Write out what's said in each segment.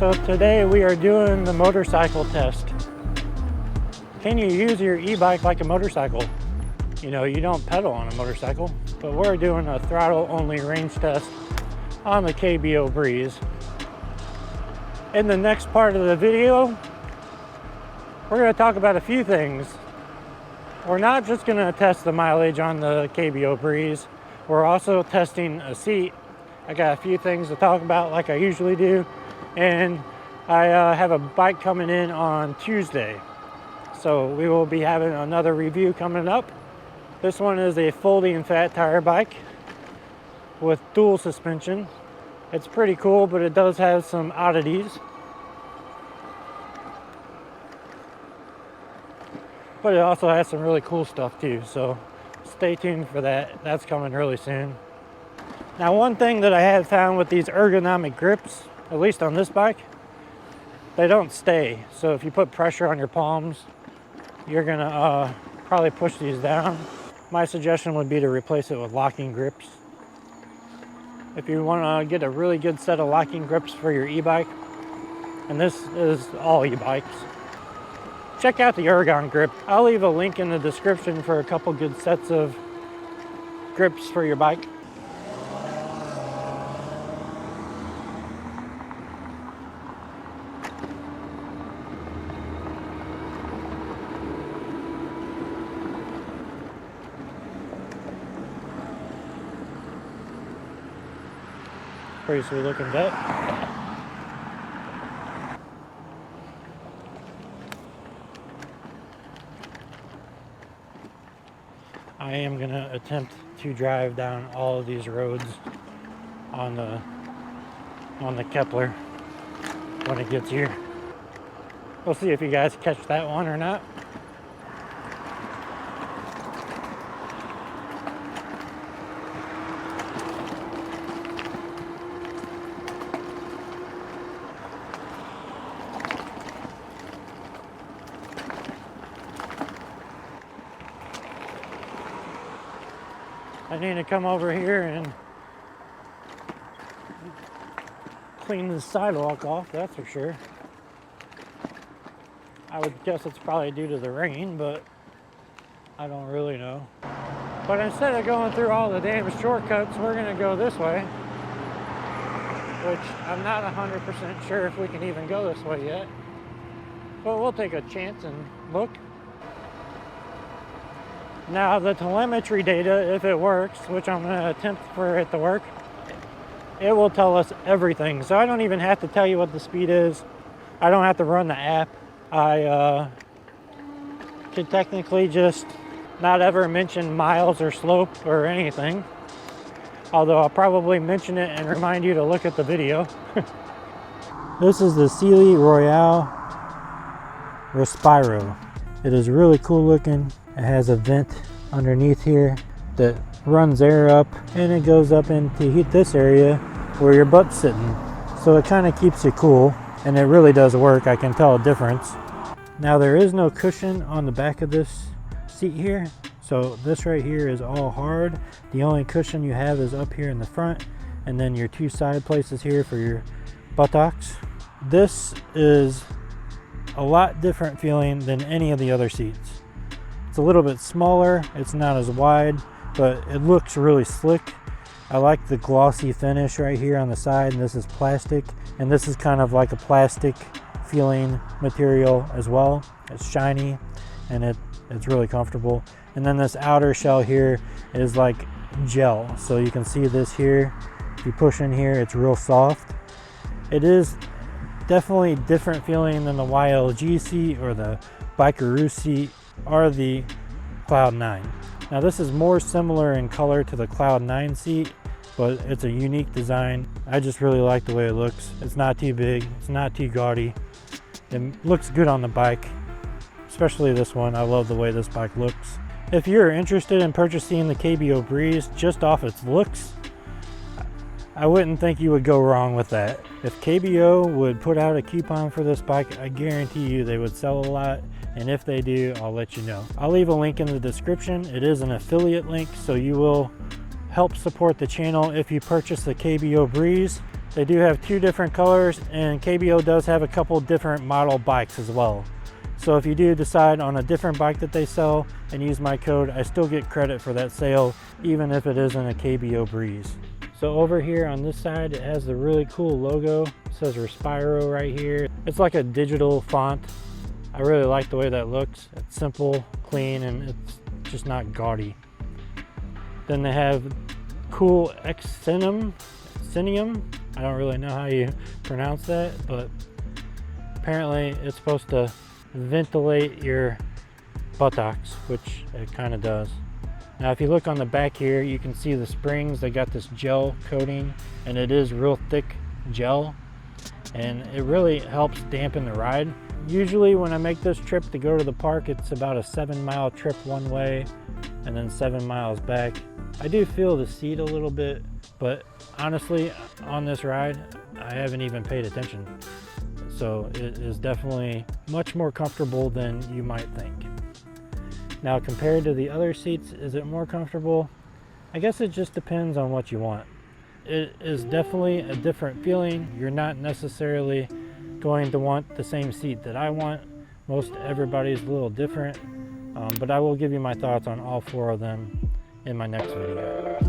So today we are doing the motorcycle test. Can you use your e-bike like a motorcycle? You know, you don't pedal on a motorcycle, but we're doing a throttle only range test on the KBO Breeze. In the next part of the video, we're going to talk about a few things. We're not just going to test the mileage on the KBO Breeze. We're also testing a seat. I got a few things to talk about like I usually do. And I have a bike coming in on Tuesday. So we will be having another review coming up. This one is a folding fat tire bike with dual suspension. It's pretty cool, but it does have some oddities. But it also has some really cool stuff too, so stay tuned for that. That's coming really soon. Now, one thing that I have found with these ergonomic grips, at least on this bike, they don't stay. So if you put pressure on your palms, you're gonna probably push these down. My suggestion would be to replace it with locking grips. If you want to get a really good set of locking grips for your e-bike, and this is all e-bikes, check out the Ergon grip. I'll leave a link in the description for a couple good sets of grips for your bike. Pretty sweet looking vet. I am going to attempt to drive down all of these roads on the Kepler when it gets here. We'll see if you guys catch that one or not. I need to come over here and clean the sidewalk off, that's for sure. I would guess it's probably due to the rain, but I don't really know. But instead of going through all the damn shortcuts, we're gonna go this way, which I'm not 100% sure if we can even go this way yet. But we'll take a chance and look. Now the telemetry data, if it works, which I'm going to attempt for it to work, it will tell us everything. So I don't even have to tell you what the speed is. I don't have to run the app. I could technically just not ever mention miles or slope or anything. Although I'll probably mention it and remind you to look at the video. This is the Selle Royal Respiro. It is really cool looking. It has a vent underneath here that runs air up, and it goes up into heat this area where your butt's sitting. So it kind of keeps you cool, and it really does work. I can tell a difference. Now there is no cushion on the back of this seat here. So this right here is all hard. The only cushion you have is up here in the front, and then your two side places here for your buttocks. This is a lot different feeling than any of the other seats. It's a little bit smaller, it's not as wide, but it looks really slick. I like the glossy finish right here on the side, and this is plastic, and this is kind of like a plastic feeling material as well. It's shiny, and it's really comfortable. And then this outer shell here is like gel, so you can see this here. If you push in here, it's real soft. It is definitely different feeling than the YLG seat or the Bikeroo seat or the Cloud 9. Now this is more similar in color to the Cloud 9 seat, but it's a unique design. I just really like the way it looks. It's not too big, it's not too gaudy. It looks good on the bike, especially this one. I love the way this bike looks. If you're interested in purchasing the KBO Breeze just off its looks, I wouldn't think you would go wrong with that. If KBO would put out a coupon for this bike, I guarantee you they would sell a lot. And if they do, I'll let you know. I'll leave a link in the description. It is an affiliate link, so you will help support the channel if you purchase the KBO Breeze. They do have 2 different colors, and KBO does have a couple different model bikes as well. So if you do decide on a different bike that they sell and use my code, I still get credit for that sale, even if it isn't a KBO Breeze. So over here on this side, it has the really cool logo. It says Respiro right here. It's like a digital font. I really like the way that looks. It's simple, clean, and it's just not gaudy. Then they have cool Xenium. I don't really know how you pronounce that, but apparently it's supposed to ventilate your buttocks, which it kind of does. Now if you look on the back here, you can see the springs. They got this gel coating, and it is real thick gel, and it really helps dampen the ride. Usually when I make this trip to go to the park, it's about a 7-mile trip one way and then 7 miles back. I do feel the seat a little bit, but honestly, on this ride, I haven't even paid attention. So it is definitely much more comfortable than you might think. Now, compared to the other seats, is it more comfortable? I guess it just depends on what you want. It is definitely a different feeling. You're not necessarily going to want the same seat that I want. Most everybody's a little different, but I will give you my thoughts on all 4 of them in my next video.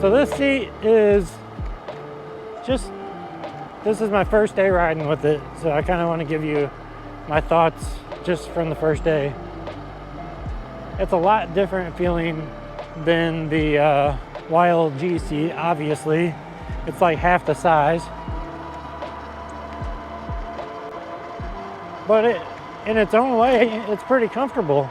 So this seat is this is my first day riding with it, so I kind of want to give you my thoughts just from the first day. It's a lot different feeling than the YLG seat, obviously. It's like half the size. But in its own way, it's pretty comfortable.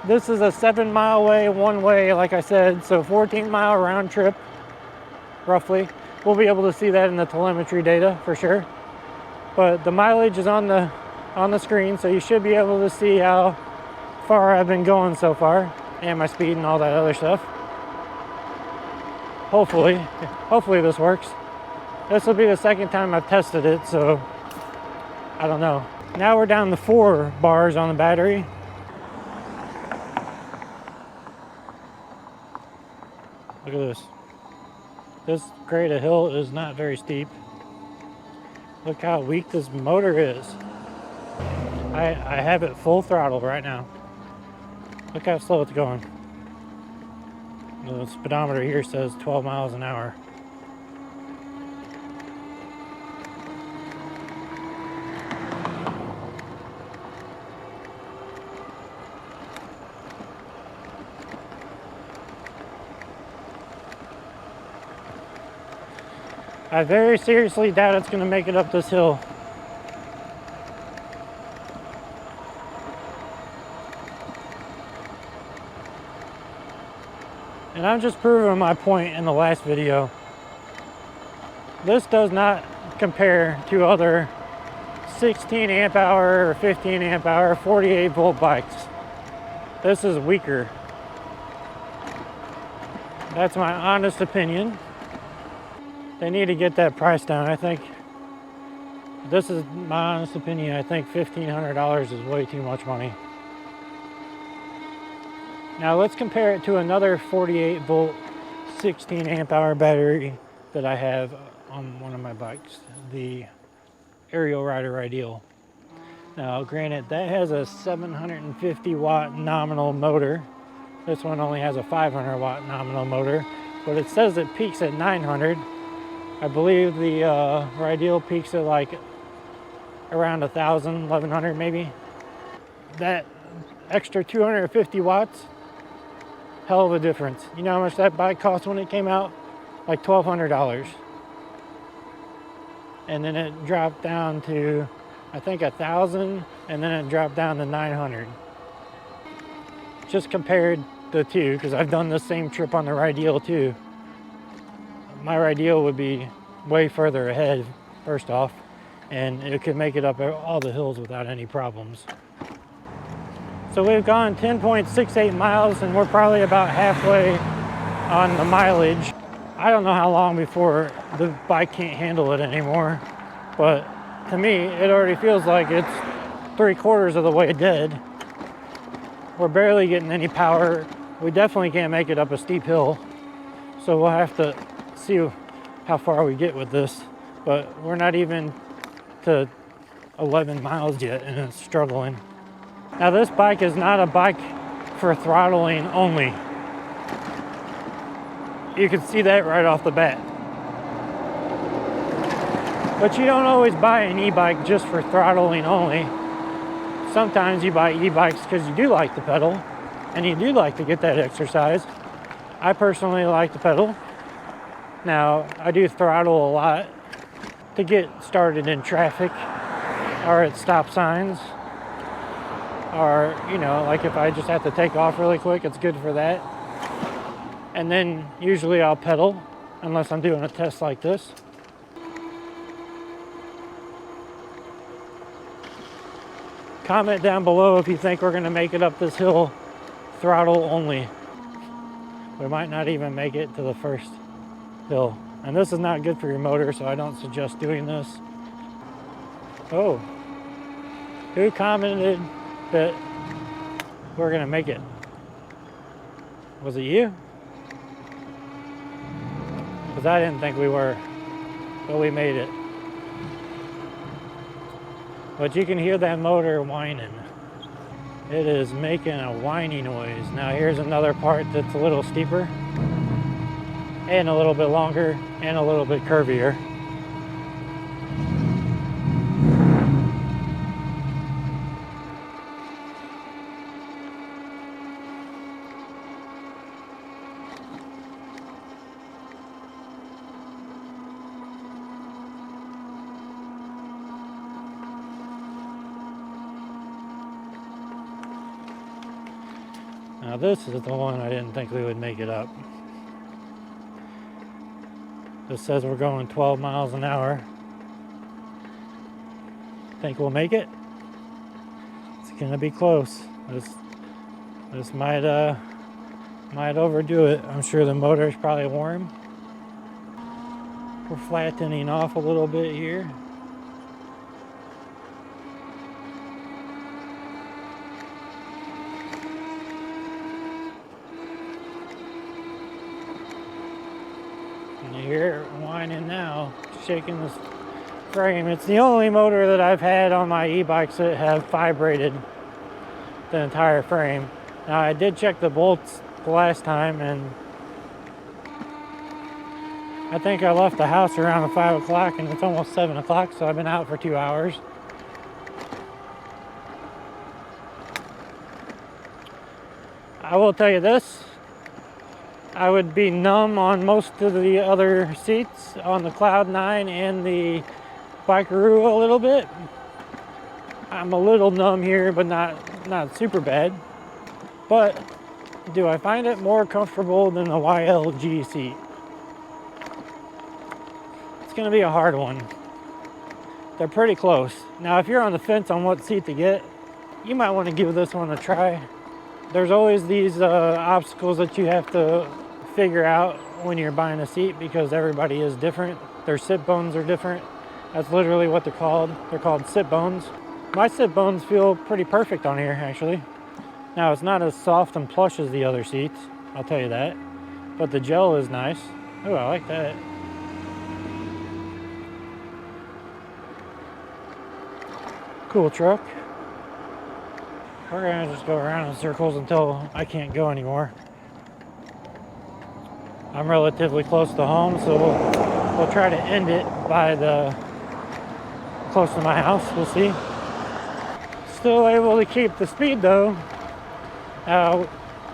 This is a 7-mile way, one way, like I said, so 14-mile round trip, roughly. We'll be able to see that in the telemetry data for sure. But the mileage is on the screen, so you should be able to see how far I've been going so far, and my speed and all that other stuff. Hopefully this works. This will be the second time I've tested it, so I don't know. Now we're down to 4 bars on the battery. Look at this. This grade of hill is not very steep. Look how weak this motor is. I have it full throttle right now. Look how slow it's going. The speedometer here says 12 miles an hour. I very seriously doubt it's going to make it up this hill. And I'm just proving my point in the last video. This does not compare to other 16 amp hour or 15 amp hour 48 volt bikes. This is weaker. That's my honest opinion. They need to get that price down. I think, this is my honest opinion, I think $1,500 is way too much money. Now let's compare it to another 48 volt 16 amp hour battery that I have on one of my bikes, the Aerial Rider Ideal. Now granted, that has a 750 watt nominal motor. This one only has a 500 watt nominal motor, but it says it peaks at 900. I believe the Ideal peaks at like around 1,000, 1,100 maybe. That extra 250 watts hell of a difference. You know how much that bike cost when it came out? Like $1,200. And then it dropped down to, I think, 1,000, and then it dropped down to 900. Just compared the two, because I've done the same trip on the Rideal too. My Rideal would be way further ahead, first off, and it could make it up all the hills without any problems. So we've gone 10.68 miles, and we're probably about halfway on the mileage. I don't know how long before the bike can't handle it anymore, but to me, it already feels like it's 3/4 of the way dead. We're barely getting any power. We definitely can't make it up a steep hill, so we'll have to see how far we get with this. But we're not even to 11 miles yet, and it's struggling. Now this bike is not a bike for throttling only. You can see that right off the bat. But you don't always buy an e-bike just for throttling only. Sometimes you buy e-bikes because you do like to pedal and you do like to get that exercise. I personally like to pedal. Now, I do throttle a lot to get started in traffic or at stop signs, or, you know, like if I just have to take off really quick, it's good for that. And then usually I'll pedal unless I'm doing a test like this. Comment down below if you think we're gonna make it up this hill throttle only. We might not even make it to the first hill. And this is not good for your motor, so I don't suggest doing this. Oh, who commented that we're gonna make it? Was it you? Because I didn't think we were, but we made it. But you can hear that motor whining. It is making a whiny noise. Now here's another part that's a little steeper and a little bit longer and a little bit curvier. Now this is the one I didn't think we would make it up. This says we're going 12 miles an hour. Think we'll make it? It's gonna be close. This might overdo it. I'm sure the motor's probably warm. We're flattening off a little bit here. You hear it whining now, shaking this frame. It's the only motor that I've had on my e-bikes that have vibrated the entire frame. Now I did check the bolts the last time, and I think I left the house around 5 o'clock and it's almost 7 o'clock, so I've been out for 2 hours. I will tell you this, I would be numb on most of the other seats on the Cloud 9 and the Bikeroo a little bit. I'm a little numb here, but not super bad. But do I find it more comfortable than the YLG seat? It's gonna be a hard one. They're pretty close. Now, if you're on the fence on what seat to get, you might want to give this one a try. There's always these obstacles that you have to figure out when you're buying a seat because everybody is different. Their sit bones are different. That's literally what they're called. They're called sit bones. My sit bones feel pretty perfect on here, actually. Now, it's not as soft and plush as the other seats, I'll tell you that. But the gel is nice. Oh, I like that. Cool truck. We're gonna just go around in circles until I can't go anymore. I'm relatively close to home, so we'll try to end it by close to my house. We'll see. Still able to keep the speed though.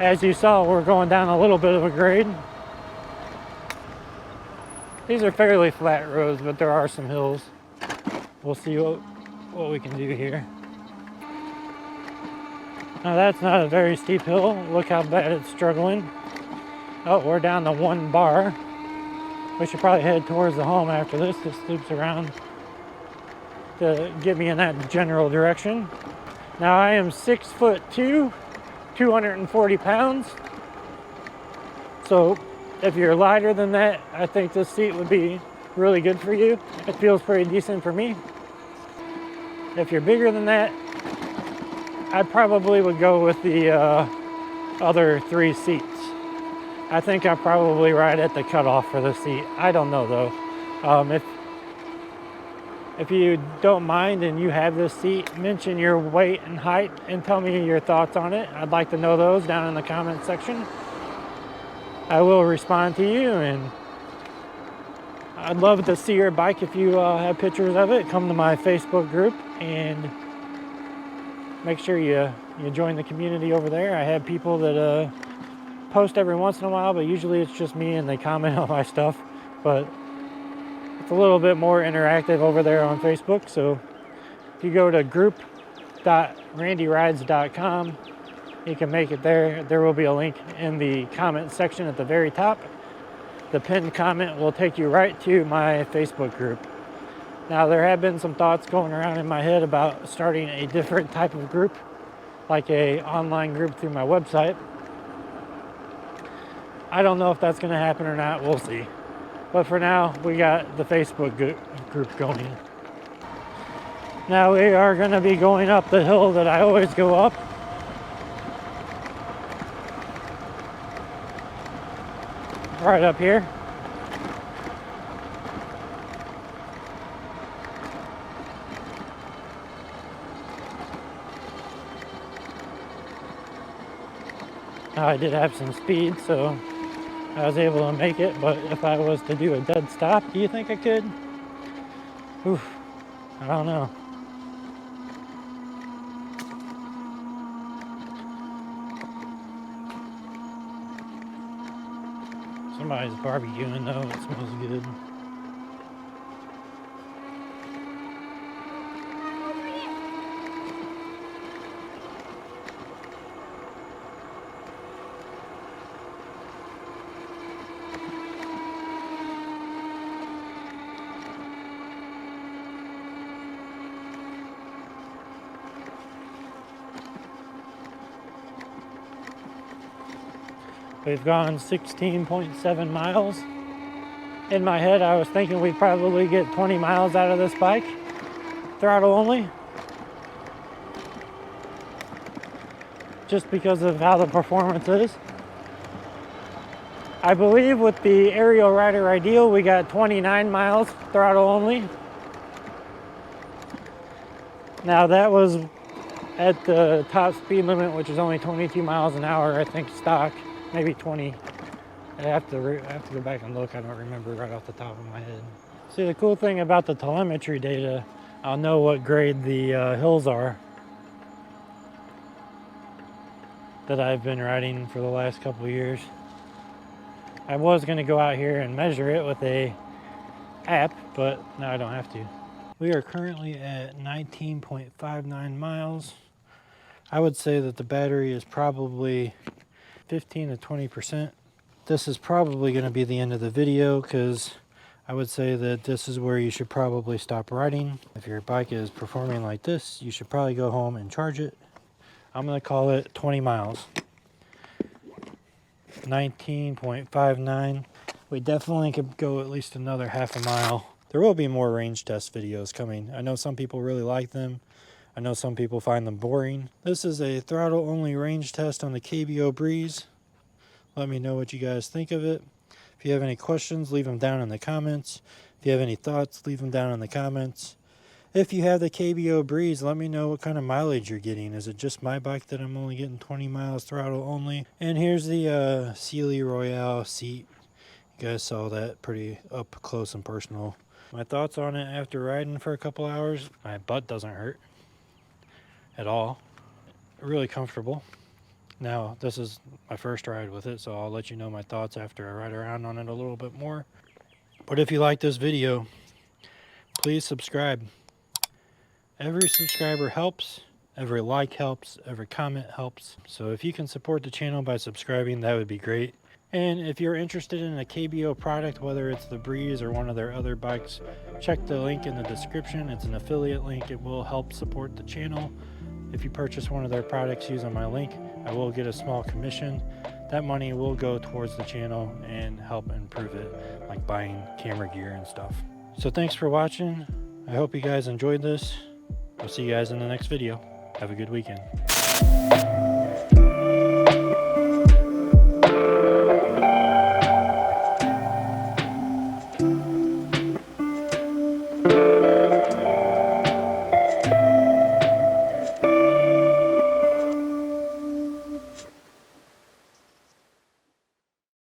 As you saw, we're going down a little bit of a grade. These are fairly flat roads, but there are some hills. We'll see what we can do here. Now that's not a very steep hill. Look how bad it's struggling. Oh, we're down to 1 bar. We should probably head towards the home after this. This loops around to get me in that general direction. Now I am 6'2", 240 pounds. So if you're lighter than that, I think this seat would be really good for you. It feels pretty decent for me. If you're bigger than that, I probably would go with the other 3 seats. I think I'm probably right at the cutoff for the seat. I don't know though. If you don't mind and you have this seat, mention your weight and height and tell me your thoughts on it. I'd like to know those down in the comment section. I will respond to you, and I'd love to see your bike. If you have pictures of it, come to my Facebook group and make sure you join the community over there. I have people that post every once in a while, but usually it's just me and they comment on my stuff. But it's a little bit more interactive over there on Facebook. So if you go to group.randyrides.com, you can make it there. There will be a link in the comment section at the very top. The pinned comment will take you right to my Facebook group. Now, there have been some thoughts going around in my head about starting a different type of group, like a online group through my website. I don't know if that's going to happen or not. We'll see. But for now, we got the Facebook group going. Now we are going to be going up the hill that I always go up. Right up here. Now I did have some speed, so I was able to make it, but if I was to do a dead stop, do you think I could? Oof, I don't know. Somebody's barbecuing though, it smells good. We've gone 16.7 miles. In my head, I was thinking we'd probably get 20 miles out of this bike, throttle only, just because of how the performance is. I believe with the Aerial Rider Ideal, we got 29 miles, throttle only. Now that was at the top speed limit, which is only 22 miles an hour, I think, stock. Maybe 20. I have to go back and look. I don't remember right off the top of my head. See, the cool thing about the telemetry data, I'll know what grade the hills are that I've been riding for the last couple of years. I was going to go out here and measure it with a app, but now I don't have to. We are currently at 19.59 miles. I would say that the battery is probably 15 to 20%. This is probably going to be the end of the video because I would say that this is where you should probably stop riding. If your bike is performing like this, you should probably go home and charge it. I'm going to call it 20 miles. 19.59. We definitely could go at least another half a mile. There will be more range test videos coming. I know some people really like them. I know some people find them boring. This is a throttle only range test on the KBO Breeze. Let me know what you guys think of it. If you have any questions, leave them down in the comments. If you have any thoughts, leave them down in the comments. If you have the KBO Breeze, let me know what kind of mileage you're getting. Is it just my bike that I'm only getting 20 miles throttle only? And here's the Selle Royal seat. You guys saw that pretty up close and personal. My thoughts on it after riding for a couple hours, my butt doesn't hurt at all. Really comfortable. Now, this is my first ride with it, so I'll let you know my thoughts after I ride around on it a little bit more. But if you like this video, please subscribe. Every subscriber helps, every like helps, every comment helps. So if you can support the channel by subscribing, that would be great. And if you're interested in a KBO product, whether it's the Breeze or one of their other bikes, check the link in the description. It's an affiliate link. It will help support the channel. If you purchase one of their products using my link, I will get a small commission. That money will go towards the channel and help improve it, like buying camera gear and stuff. So thanks for watching. I hope you guys enjoyed this. I'll see you guys in the next video. Have a good weekend.